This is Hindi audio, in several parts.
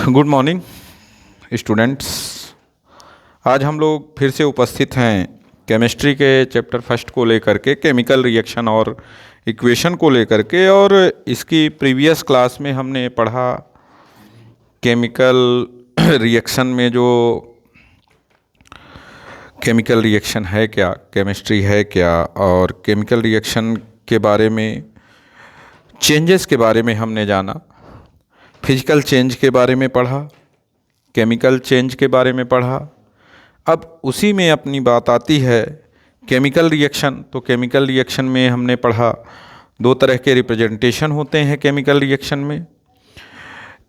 Good morning students. आज हम लोग फिर से उपस्थित हैं केमिस्ट्री के चैप्टर फर्स्ट को लेकर के, केमिकल रिएक्शन और इक्वेशन को लेकर के। और इसकी प्रीवियस क्लास में हमने पढ़ा केमिकल रिएक्शन में जो केमिकल रिएक्शन है क्या, केमिस्ट्री है क्या, और केमिकल रिएक्शन के बारे में चेंजेस के बारे में हमने जाना। फिजिकल चेंज के बारे में पढ़ा, केमिकल चेंज के बारे में पढ़ा। अब उसी में अपनी बात आती है केमिकल रिएक्शन। तो केमिकल रिएक्शन में हमने पढ़ा दो तरह के रिप्रेजेंटेशन होते हैं केमिकल रिएक्शन में।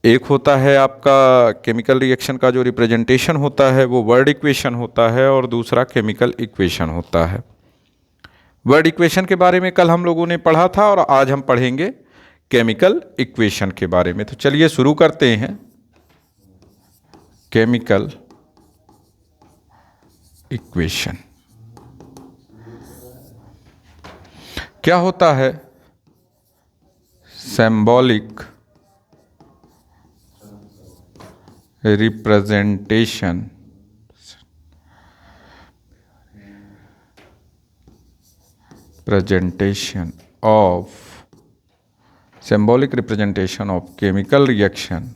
एक होता है आपका केमिकल रिएक्शन का जो रिप्रेजेंटेशन होता है वो वर्ड इक्वेशन होता है, और दूसरा केमिकल इक्वेशन होता है। वर्ड इक्वेशन के बारे में कल हम लोगों ने पढ़ा था और आज हम पढ़ेंगे केमिकल इक्वेशन के बारे में। तो चलिए शुरू करते हैं। केमिकल इक्वेशन क्या होता है? Symbolic representation of symbolic representation of chemical reaction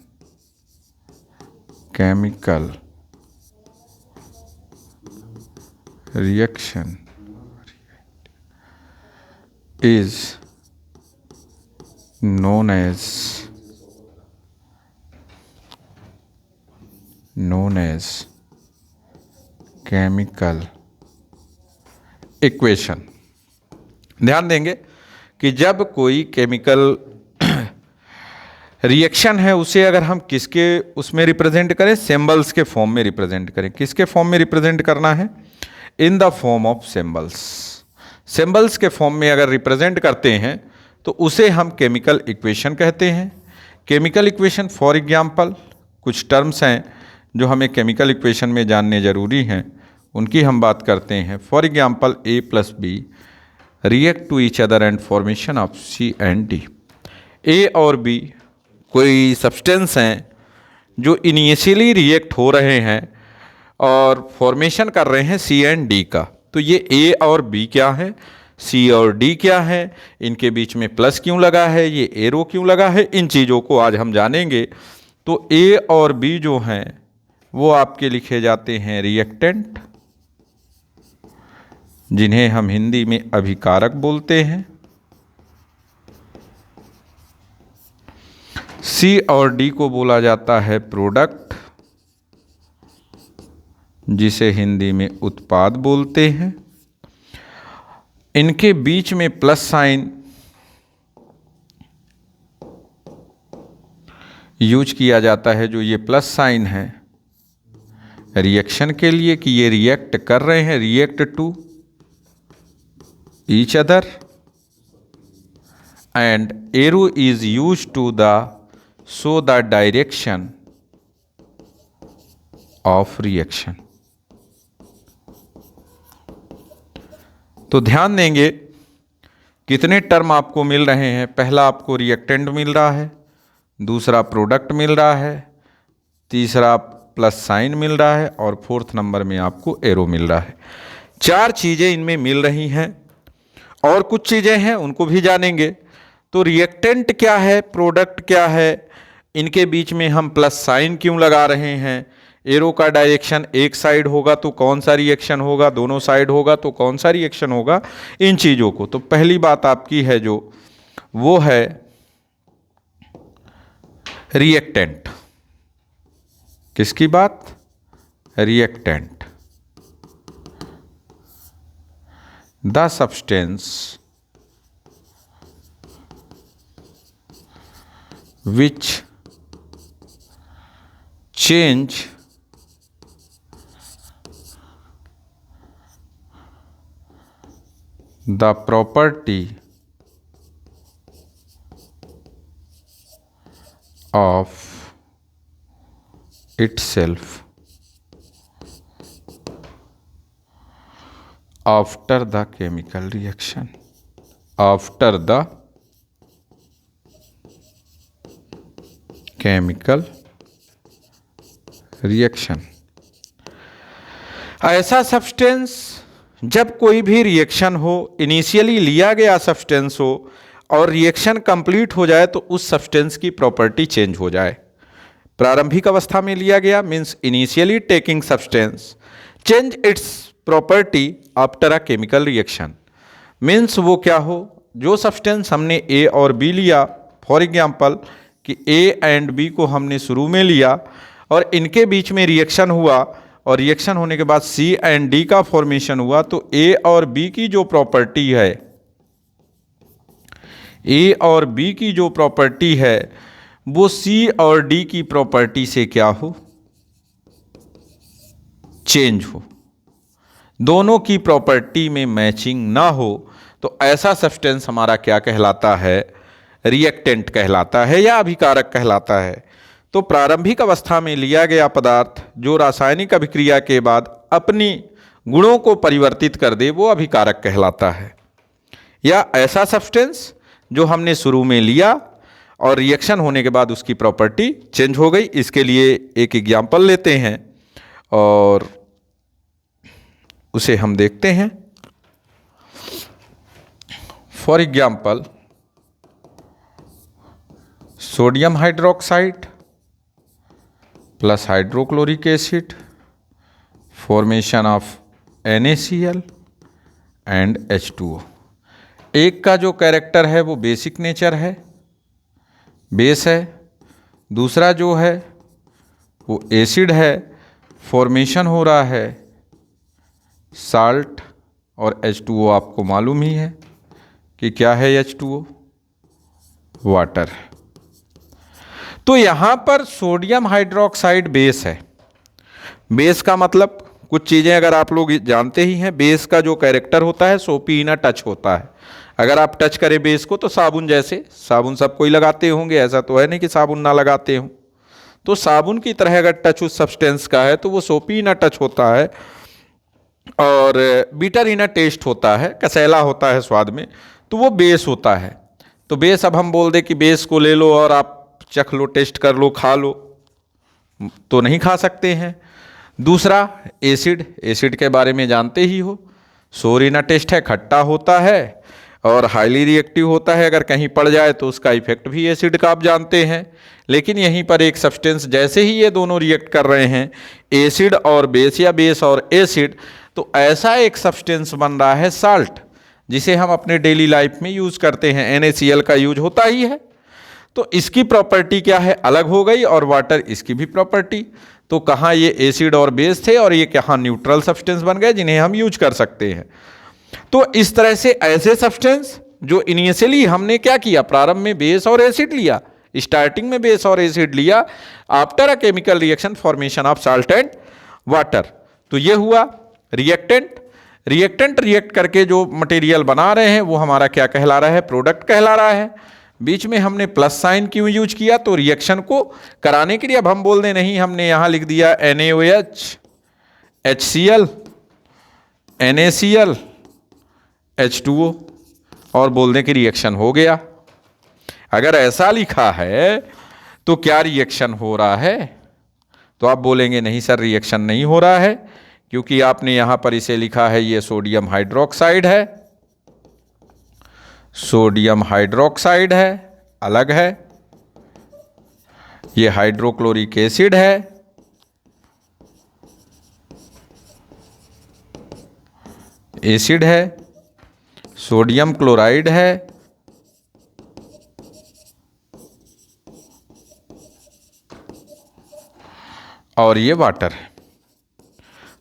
is known as chemical equation। ध्यान देंगे कि जब कोई केमिकल रिएक्शन है उसे अगर हम किसके उसमें रिप्रेजेंट करें, सिंबल्स के फॉर्म में रिप्रेजेंट करें। किसके फॉर्म में रिप्रेजेंट करना है? In the form of symbols. Symbols के फॉर्म में अगर रिप्रेजेंट करते हैं तो उसे हम केमिकल इक्वेशन कहते हैं। केमिकल इक्वेशन फॉर एग्जांपल कुछ टर्म्स हैं जो हमें केमिकल इक्वेशन में जानने जरूरी हैं, उनकी हम बात करते हैं। For example A + B react to each other and formation of C and D। A और B कोई सब्सटेंस हैं जो इनिशियली रिएक्ट हो रहे हैं और फॉर्मेशन कर रहे हैं C and D का। तो ये A और B क्या है, C और D क्या है, इनके बीच में प्लस क्यों लगा है, ये एरो क्यों लगा है, इन चीज़ों को आज हम जानेंगे। तो A और B जो हैं वो आपके लिखे जाते हैं रिएक्टेंट, जिन्हें हम हिंदी में अभिकारक बोलते हैं। C और D को बोला जाता है प्रोडक्ट, जिसे हिंदी में उत्पाद बोलते हैं। इनके बीच में प्लस साइन यूज किया जाता है, जो ये प्लस साइन है रिएक्शन के लिए कि ये रिएक्ट कर रहे हैं, react to each other, and arrow is use to show the direction of reaction। तो ध्यान देंगे कितने टर्म आपको मिल रहे हैं। पहला आपको रिएक्टेंट मिल रहा है, दूसरा प्रोडक्ट मिल रहा है, तीसरा प्लस साइन मिल रहा है, और फोर्थ नंबर में आपको एरो मिल रहा है। चार चीज़ें इनमें मिल रही हैं और कुछ चीज़ें हैं उनको भी जानेंगे। तो रिएक्टेंट क्या है, प्रोडक्ट क्या है, इनके बीच में हम प्लस साइन क्यों लगा रहे हैं, एरो का डायरेक्शन एक साइड होगा तो कौन सा रिएक्शन होगा, दोनों साइड होगा तो कौन सा रिएक्शन होगा, इन चीज़ों को। तो पहली बात आपकी है जो वो है रिएक्टेंट। किसकी बात? Reactant. The substance which change the property of itself after the chemical reaction। after the chemical reaction, ऐसा सब्सटेंस जब कोई भी रिएक्शन हो, इनिशियली लिया गया सब्सटेंस हो और रिएक्शन कंप्लीट हो जाए तो उस सब्सटेंस की प्रॉपर्टी चेंज हो जाए। प्रारंभिक अवस्था में लिया गया means initially taking substance change it's property after a chemical reaction, means वो क्या हो, जो सब्सटेंस हमने ए और बी लिया, फॉर एग्जांपल कि ए एंड बी को हमने शुरू में लिया और इनके बीच में रिएक्शन हुआ और रिएक्शन होने के बाद सी एंड डी का फॉर्मेशन हुआ, तो ए और बी की जो प्रॉपर्टी है, ए और बी की जो प्रॉपर्टी है वो सी और डी की प्रॉपर्टी से क्या हो, चेंज हो, दोनों की प्रॉपर्टी में मैचिंग ना हो, तो ऐसा सब्सटेंस हमारा क्या कहलाता है, रिएक्टेंट कहलाता है या अभिकारक कहलाता है। तो प्रारंभिक अवस्था में लिया गया पदार्थ जो रासायनिक अभिक्रिया के बाद अपनी गुणों को परिवर्तित कर दे वो अभिकारक कहलाता है। या ऐसा सब्सटेंस जो हमने शुरू में लिया और रिएक्शन होने के बाद उसकी प्रॉपर्टी चेंज हो गई। इसके लिए एक एग्जाम्पल लेते हैं और उसे हम देखते हैं। For example sodium hydroxide plus hydrochloric acid, formation of NaCl and H2O। एक का जो कैरेक्टर है वो बेसिक नेचर है, बेस है, दूसरा जो है वो एसिड है, फॉर्मेशन हो रहा है साल्ट, और H2O आपको मालूम ही है कि क्या है H2O, वाटर। तो यहाँ पर सोडियम हाइड्रोक्साइड बेस है। बेस का मतलब कुछ चीज़ें अगर आप लोग जानते ही हैं, बेस का जो कैरेक्टर होता है सोपी इना टच होता है। अगर आप टच करें बेस को तो साबुन, जैसे साबुन सब कोई लगाते होंगे, ऐसा तो है नहीं कि साबुन ना लगाते हों। तो साबुन की तरह अगर टच उस सब्सटेंस का है तो वो सोपी इना टच होता है और बीटर इना टेस्ट होता है, कसैला होता है स्वाद में, तो वो बेस होता है। तो बेस, अब हम बोल दें कि बेस को ले लो और आप चख लो, टेस्ट कर लो, खा लो, तो नहीं खा सकते हैं। दूसरा एसिड, एसिड के बारे में जानते ही हो, सोर इना टेस्ट है, खट्टा होता है और हाईली रिएक्टिव होता है। अगर कहीं पड़ जाए तो उसका इफेक्ट भी एसिड का आप जानते हैं। लेकिन यहीं पर एक सब्सटेंस, जैसे ही ये दोनों रिएक्ट कर रहे हैं, एसिड और बेस या बेस और एसिड, तो ऐसा एक सब्सटेंस बन रहा है साल्ट, जिसे हम अपने डेली लाइफ में यूज़ करते हैं। NaCl का यूज होता ही है। तो इसकी प्रॉपर्टी क्या है, अलग हो गई, और वाटर इसकी भी प्रॉपर्टी। तो कहाँ ये एसिड और बेस थे और ये कहाँ न्यूट्रल सब्सटेंस बन गए जिन्हें हम यूज कर सकते हैं। तो इस तरह से ऐसे सब्सटेंस जो इनिशियली हमने क्या किया, प्रारंभ में बेस और एसिड लिया, स्टार्टिंग में बेस और एसिड लिया, after a chemical reaction formation of salt and water, तो ये हुआ रिएक्टेंट। रिएक्टेंट रिएक्ट करके जो मटेरियल बना रहे हैं वो हमारा क्या कहला रहा है, प्रोडक्ट कहला रहा है। बीच में हमने प्लस साइन क्यों यूज किया, तो रिएक्शन को कराने के लिए। अब हम बोल दें नहीं, हमने यहाँ लिख दिया NaOH HCl NaCl H2O और बोल दें कि रिएक्शन हो गया। अगर ऐसा लिखा है तो क्या रिएक्शन हो रहा है, तो आप बोलेंगे नहीं सर रिएक्शन नहीं हो रहा है, क्योंकि आपने यहाँ पर इसे लिखा है ये सोडियम हाइड्रोक्साइड है, सोडियम हाइड्रोक्साइड है, अलग है, ये हाइड्रोक्लोरिक एसिड है, एसिड है, सोडियम क्लोराइड है, और ये वाटर है।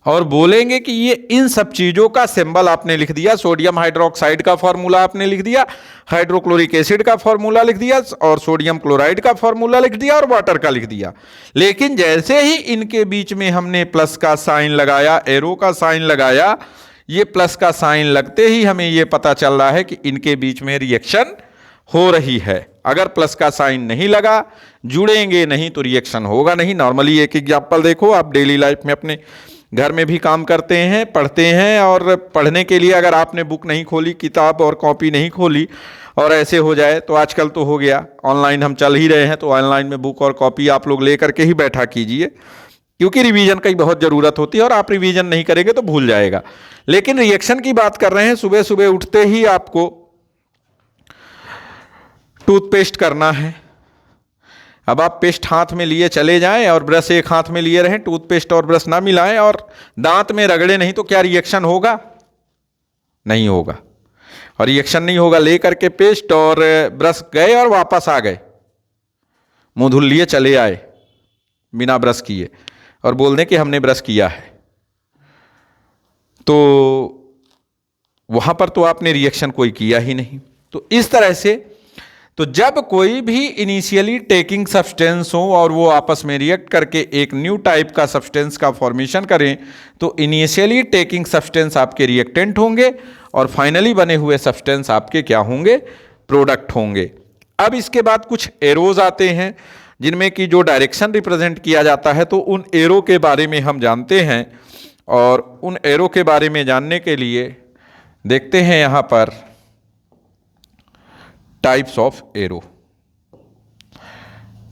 और बोलेंगे कि ये इन सब चीजों का सिंबल आपने लिख दिया, सोडियम हाइड्रोक्साइड का फॉर्मूला आपने लिख दिया, हाइड्रोक्लोरिक एसिड का फॉर्मूला लिख दिया, और सोडियम क्लोराइड का फॉर्मूला लिख दिया, और वाटर का लिख दिया। लेकिन जैसे ही इनके बीच में हमने प्लस का साइन लगाया, एरो का साइन लगाया, ये प्लस का साइन लगते ही हमें ये पता चल रहा है कि इनके बीच में रिएक्शन हो रही है। अगर प्लस का साइन नहीं लगा, जुड़ेंगे नहीं, तो रिएक्शन होगा नहीं। नॉर्मली एक एग्जाम्पल देखो, आप डेली लाइफ में अपने घर में भी काम करते हैं, पढ़ते हैं, और पढ़ने के लिए अगर आपने बुक नहीं खोली, किताब और कॉपी नहीं खोली, और ऐसे हो जाए, तो आजकल तो हो गया ऑनलाइन हम चल ही रहे हैं, तो ऑनलाइन में बुक और कॉपी आप लोग ले करके ही बैठा कीजिए क्योंकि रिवीजन की बहुत ज़रूरत होती है और आप रिवीजन नहीं करेंगे तो भूल जाएगा। लेकिन रिएक्शन की बात कर रहे हैं, सुबह सुबह उठते ही आपको टूथपेस्ट करना है। अब आप पेस्ट हाथ में लिए चले जाएं और ब्रश एक हाथ में लिए रहें, टूथपेस्ट और ब्रश ना मिलाएं और दांत में रगड़े नहीं, तो क्या रिएक्शन होगा? नहीं होगा। और रिएक्शन नहीं होगा, लेकर के पेस्ट और ब्रश गए और वापस आ गए, मुंह धुल लिए चले आए बिना ब्रश किए और बोल दें कि हमने ब्रश किया है, तो वहां पर तो आपने रिएक्शन कोई किया ही नहीं। तो इस तरह से तो जब कोई भी इनिशियली टेकिंग सब्सटेंस हो और वो आपस में रिएक्ट करके एक न्यू टाइप का सब्सटेंस का फॉर्मेशन करें, तो इनिशियली टेकिंग सब्सटेंस आपके रिएक्टेंट होंगे और फाइनली बने हुए सब्सटेंस आपके क्या होंगे? प्रोडक्ट होंगे। अब इसके बाद कुछ एरोज आते हैं जिनमें कि जो डायरेक्शन रिप्रेजेंट किया जाता है, तो उन एरो के बारे में हम जानते हैं। और उन एरो के बारे में जानने के लिए देखते हैं यहां पर types of arrow.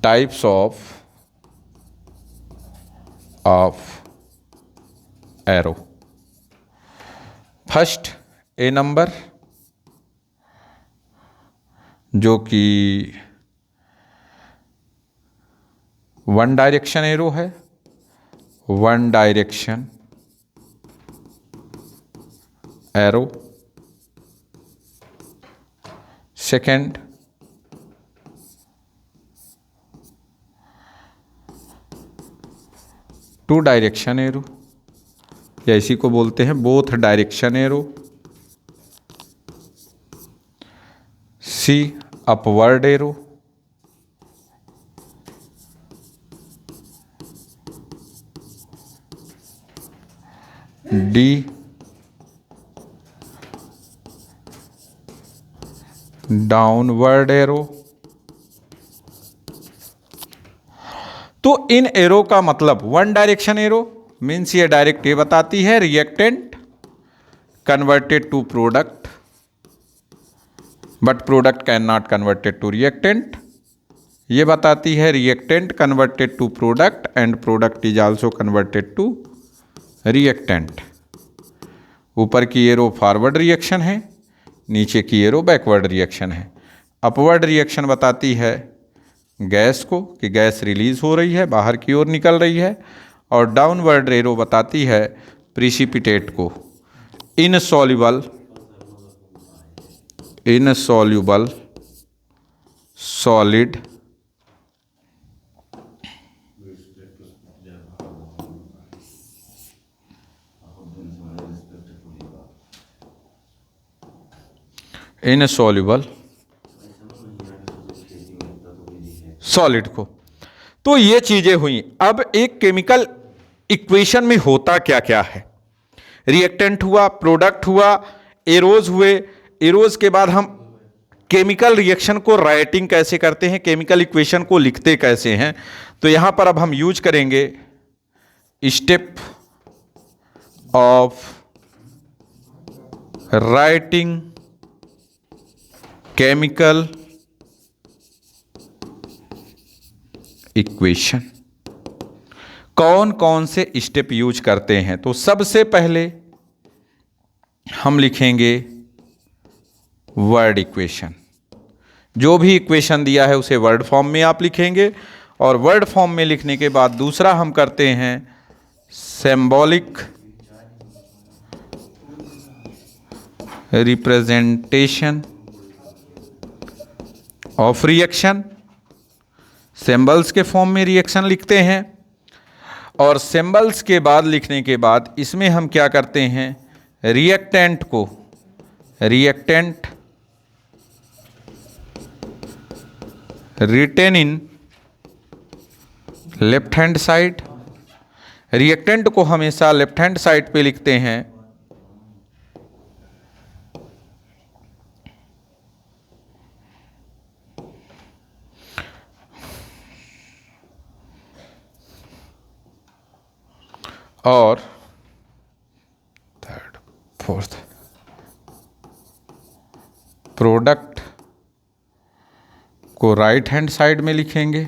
Types of arrow. First A number, जो कि वन डायरेक्शन एरो है, one direction arrow. Second, two direction arrow, या इसी को बोलते हैं both direction arrow. C, upward arrow. D, downward arrow. तो इन एरो का मतलब वन डायरेक्शन एरो मीन्स ये डायरेक्ट ये बताती है reactant converted to product, but product can not converted to reactant. ये बताती है reactant converted to product and product is also converted to reactant. ऊपर की एरो फॉरवर्ड रिएक्शन है, नीचे की एरो बैकवर्ड रिएक्शन है। अपवर्ड रिएक्शन बताती है गैस को कि गैस रिलीज हो रही है, बाहर की ओर निकल रही है, और डाउनवर्ड एरो बताती है प्रिसिपिटेट को इनसॉल्युबल सॉलिड इनसॉल्युबल सॉलिड को। तो ये चीजें हुई। अब एक केमिकल इक्वेशन में होता क्या क्या है? रिएक्टेंट हुआ, प्रोडक्ट हुआ, एरोज हुए। एरोज के बाद हम केमिकल रिएक्शन को राइटिंग कैसे करते हैं, केमिकल इक्वेशन को लिखते कैसे हैं, तो यहां पर अब हम यूज करेंगे step of writing chemical equation. कौन कौन से स्टेप यूज करते हैं? तो सबसे पहले हम लिखेंगे वर्ड इक्वेशन। जो भी इक्वेशन दिया है उसे वर्ड फॉर्म में आप लिखेंगे, और वर्ड फॉर्म में लिखने के बाद दूसरा हम करते हैं symbolic representation of reaction. Symbols के फॉर्म में रिएक्शन लिखते हैं, और सिंबल्स के बाद लिखने के बाद इसमें हम क्या करते हैं, रिएक्टेंट को reactant retain in left hand side. Reactant को हमेशा लेफ्ट हैंड साइड पे लिखते हैं, और थर्ड फोर्थ प्रोडक्ट को राइट हैंड साइड में लिखेंगे।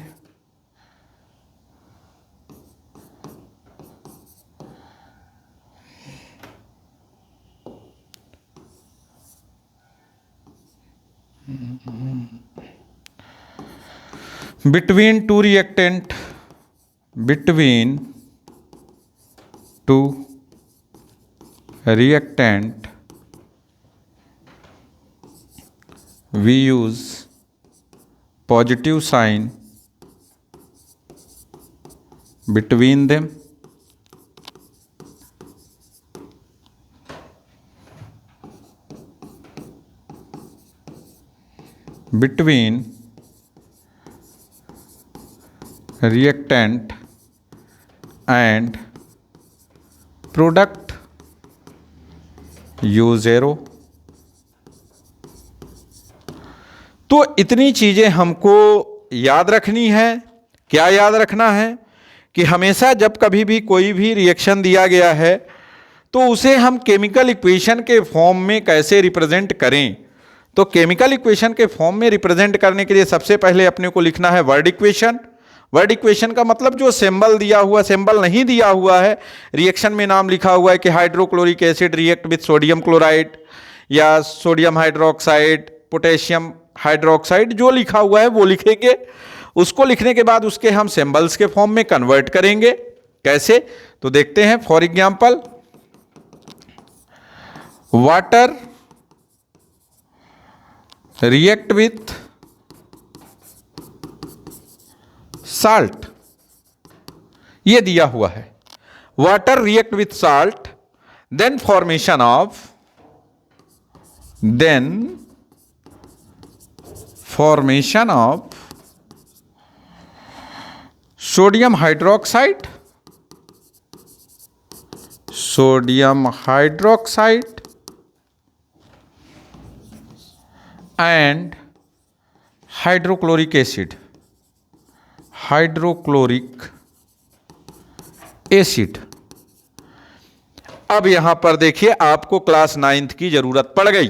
between two reactant, between two reactant we use positive sign between them. Between reactant and product U0। तो इतनी चीजें हमको याद रखनी है। क्या याद रखना है कि हमेशा जब कभी भी कोई भी रिएक्शन दिया गया है तो उसे हम केमिकल इक्वेशन के फॉर्म में कैसे रिप्रेजेंट करें। तो केमिकल इक्वेशन के फॉर्म में रिप्रेजेंट करने के लिए सबसे पहले अपने को लिखना है वर्ड इक्वेशन। वर्ड इक्वेशन का मतलब जो सिंबल दिया हुआ, सिंबल नहीं दिया हुआ है, रिएक्शन में नाम लिखा हुआ है कि hydrochloric acid react with sodium chloride या सोडियम हाइड्रोक्साइड, पोटेशियम हाइड्रोक्साइड, जो लिखा हुआ है वो लिखेंगे। उसको लिखने के बाद उसके हम सिंबल्स के फॉर्म में कन्वर्ट करेंगे। कैसे, तो देखते हैं। For example, water react with salt, ये दिया हुआ है। Water react with salt, then formation of sodium hydroxide and hydrochloric acid. अब यहां पर देखिए, आपको क्लास 9th की जरूरत पड़ गई।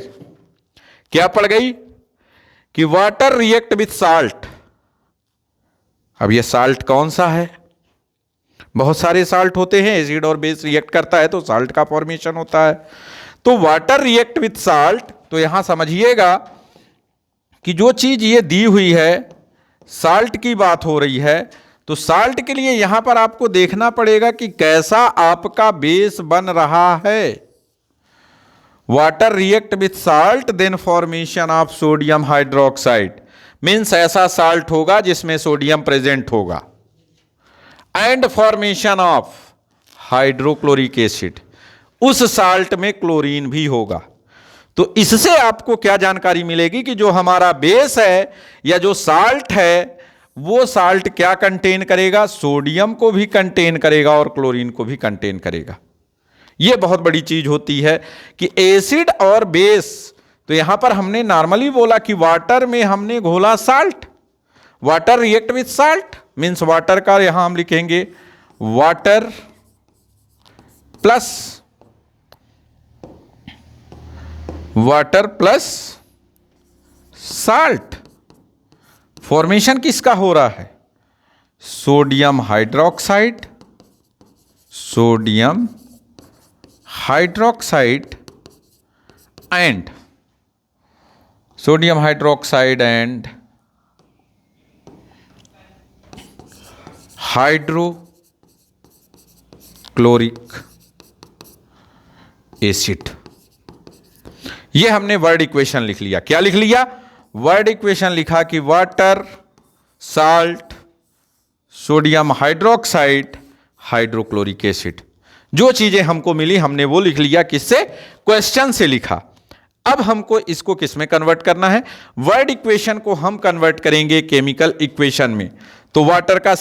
क्या पड़ गई कि वाटर रिएक्ट विथ साल्ट। अब ये साल्ट कौन सा है? बहुत सारे साल्ट होते हैं, एसिड और बेस रिएक्ट करता है तो साल्ट का फॉर्मेशन होता है। तो वाटर रिएक्ट विथ साल्ट, तो यहां समझिएगा कि जो चीज ये दी हुई है, साल्ट की बात हो रही है, तो साल्ट के लिए यहां पर आपको देखना पड़ेगा कि कैसा आपका बेस बन रहा है। Water react with salt, then formation of sodium hydroxide, means ऐसा साल्ट होगा जिसमें सोडियम प्रेजेंट होगा, and formation of hydrochloric acid, उस साल्ट में क्लोरीन भी होगा। तो इससे आपको क्या जानकारी मिलेगी कि जो हमारा बेस है या जो साल्ट है, वो साल्ट क्या कंटेन करेगा? सोडियम को भी कंटेन करेगा और क्लोरीन को भी कंटेन करेगा। यह बहुत बड़ी चीज होती है कि एसिड और बेस, तो यहां पर हमने नॉर्मली बोला कि वाटर में हमने घोला salt, water react with salt, means water का यहां हम लिखेंगे वाटर प्लस साल्ट। फॉर्मेशन किसका हो रहा है? Sodium hydroxide and hydrochloric acid. ये हमने वर्ड इक्वेशन लिख लिया। क्या लिख लिया? वर्ड इक्वेशन लिखा कि water, salt, sodium hydroxide, hydrochloric acid. जो चीजें हमको मिली हमने वो लिख लिया। किससे? क्वेश्चन से लिखा। अब हमको इसको किस में कन्वर्ट करना है? वर्ड इक्वेशन को हम कन्वर्ट करेंगे केमिकल इक्वेशन में। तो वाटर का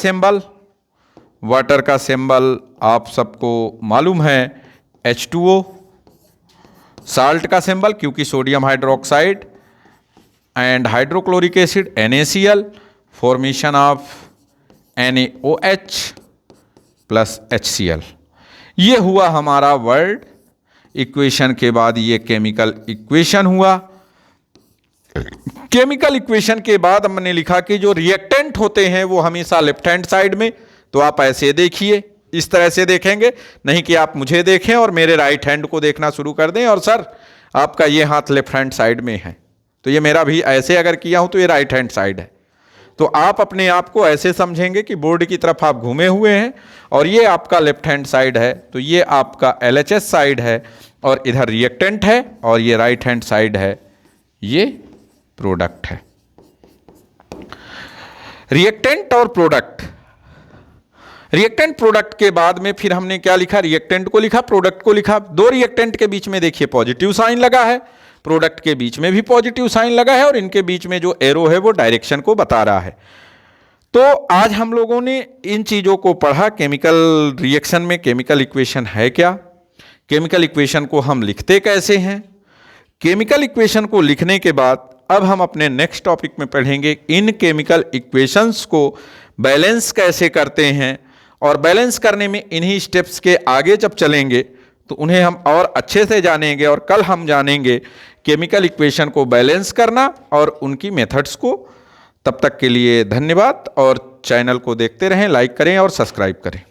सिंबल आप सबको मालूम है H2O, साल्ट का सिंबल, क्योंकि sodium hydroxide and hydrochloric acid NaCl, formation of NaOH plus HCl। ये हुआ हमारा वर्ड इक्वेशन। के बाद ये केमिकल इक्वेशन हुआ। केमिकल इक्वेशन के बाद हमने लिखा कि जो रिएक्टेंट होते हैं वो हमेशा लेफ्ट हैंड साइड में। तो आप ऐसे देखिए, इस तरह से देखेंगे, नहीं कि आप मुझे देखें और मेरे राइट हैंड को देखना शुरू कर दें और सर आपका ये हाथ लेफ्ट हैंड साइड में है, तो ये मेरा भी ऐसे अगर किया हूं तो ये राइट हैंड साइड है। तो आप अपने आप को ऐसे समझेंगे कि बोर्ड की तरफ आप घूमे हुए हैं और ये आपका लेफ्ट हैंड साइड है, तो ये आपका LHS साइड है और इधर रिएक्टेंट है और ये राइट हैंड साइड है, ये प्रोडक्ट है। रिएक्टेंट और प्रोडक्ट, रिएक्टेंट प्रोडक्ट के बाद में फिर हमने क्या लिखा, रिएक्टेंट को लिखा, प्रोडक्ट को लिखा। दो रिएक्टेंट के बीच में देखिए पॉजिटिव साइन लगा है, प्रोडक्ट के बीच में भी पॉजिटिव साइन लगा है और इनके बीच में जो एरो है वो डायरेक्शन को बता रहा है। तो आज हम लोगों ने इन चीज़ों को पढ़ा। केमिकल रिएक्शन में केमिकल इक्वेशन है क्या, केमिकल इक्वेशन को हम लिखते कैसे हैं, केमिकल इक्वेशन को लिखने के बाद अब हम अपने नेक्स्ट टॉपिक में पढ़ेंगे इन केमिकल इक्वेशंस को बैलेंस कैसे करते हैं, और बैलेंस करने में इन्हीं स्टेप्स के आगे जब चलेंगे तो उन्हें हम और अच्छे से जानेंगे। और कल हम जानेंगे केमिकल इक्वेशन को बैलेंस करना और उनकी मेथड्स को। तब तक के लिए धन्यवाद और चैनल को देखते रहें, लाइक करें और सब्सक्राइब करें।